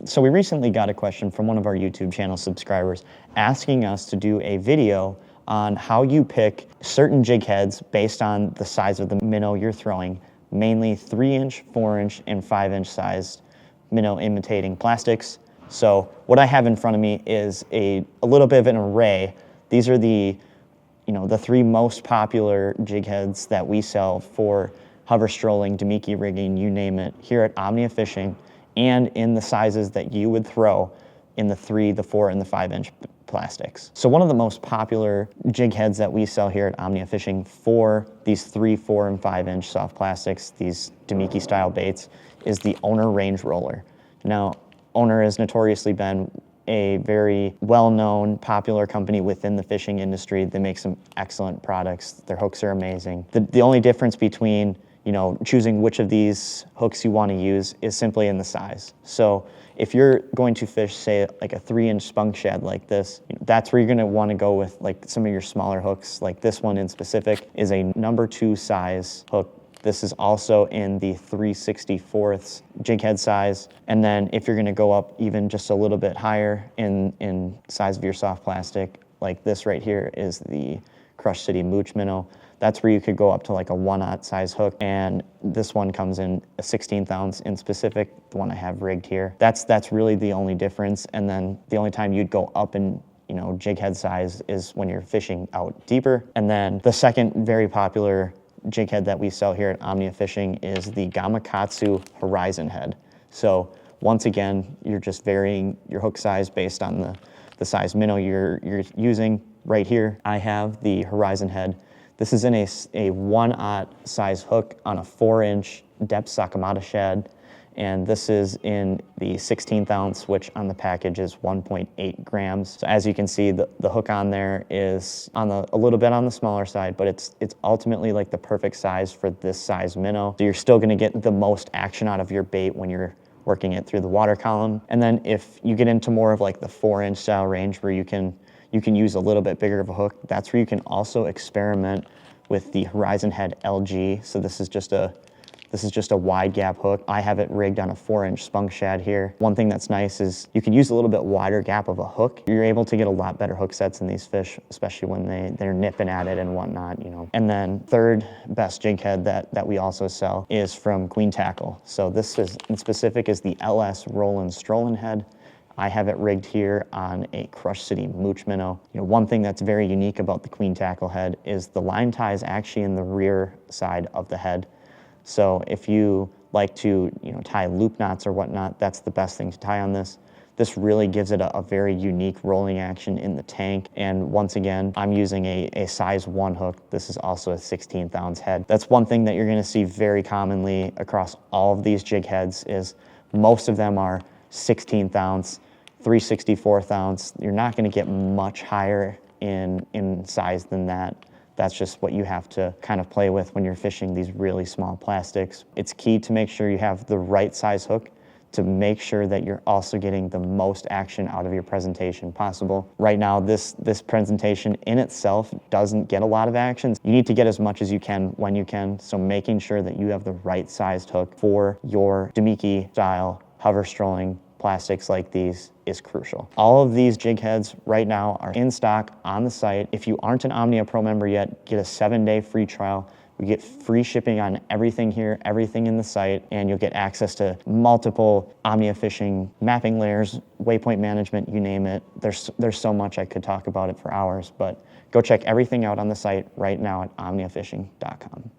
So we recently got a question from one of our YouTube channel subscribers asking us to do a video on how you pick certain jig heads based on the size of the minnow you're throwing, mainly 3-inch, 4-inch, and 5-inch sized minnow imitating plastics. So what I have in front of me is a little bit of an array. These are the 3 most popular jig heads that we sell for hover strolling, Damiki rigging, you name it, here at Omnia Fishing, and in the sizes that you would throw in the 3, the 4, and the 5-inch plastics. So one of the most popular jig heads that we sell here at Omnia Fishing for these 3, 4, and 5-inch soft plastics, these Damiki style baits, is the Owner Range Roller. Now, Owner has notoriously been a very well-known, popular company within the fishing industry. They make some excellent products. Their hooks are amazing. The only difference between choosing which of these hooks you want to use is simply in the size. So if you're going to fish, say, like a 3-inch spunk shad like this, that's where you're going to want to go with like some of your smaller hooks. Like this one in specific is a number 2 size hook. This is also in the 3/64 jig head size. And then if you're going to go up even just a little bit higher in size of your soft plastic, like this right here is the Crush City Mooch Minnow. That's where you could go up to like a 1/0 size hook, and this one comes in a 16th ounce in specific, the one I have rigged here. That's really the only difference. And then the only time you'd go up in jig head size is when you're fishing out deeper. And then the second very popular jig head that we sell here at Omnia Fishing is the Gamakatsu Horizon head. So once again, you're just varying your hook size based on the size minnow you're using. Right here, I have the Horizon head. This is in a 1/0 size hook on a 4-inch depth Sakamata shad, and this is in the 16th ounce, which on the package is 1.8 grams. So as you can see, the hook on there is a little bit on the smaller side, but it's ultimately like the perfect size for this size minnow. So you're still gonna get the most action out of your bait when you're working it through the water column. And then if you get into more of like the 4-inch style range where you can use a little bit bigger of a hook, that's where you can also experiment with the Horizon Head LG. So this is just a wide gap hook. I have it rigged on a 4-inch spunk shad here. One thing that's nice is you can use a little bit wider gap of a hook. You're able to get a lot better hook sets in these fish, especially when they're nipping at it and whatnot, And then third best jig head that we also sell is from Queen Tackle. So this is in specific is the LS Rollin' Strollin' head. I have it rigged here on a Crush City Mooch Minnow. One thing that's very unique about the Queen Tackle head is the line tie is actually in the rear side of the head. So if you like to tie loop knots or whatnot, that's the best thing to tie on this. This really gives it a very unique rolling action in the tank. And once again, I'm using a size 1 hook. This is also a 16th ounce head. That's one thing that you're gonna see very commonly across all of these jig heads is most of them are 16th ounce, 3/64 ounce. You're not gonna get much higher in size than that. That's just what you have to kind of play with when you're fishing these really small plastics. It's key to make sure you have the right size hook to make sure that you're also getting the most action out of your presentation possible. Right now, this presentation in itself doesn't get a lot of action. You need to get as much as you can when you can, so making sure that you have the right sized hook for your Damiki style hover strolling plastics like these is crucial. All of these jig heads right now are in stock on the site. If you aren't an Omnia Pro member yet, get a 7-day free trial. We get free shipping on everything here, everything in the site, and you'll get access to multiple Omnia Fishing mapping layers, waypoint management, you name it. There's so much I could talk about it for hours, but go check everything out on the site right now at omniafishing.com.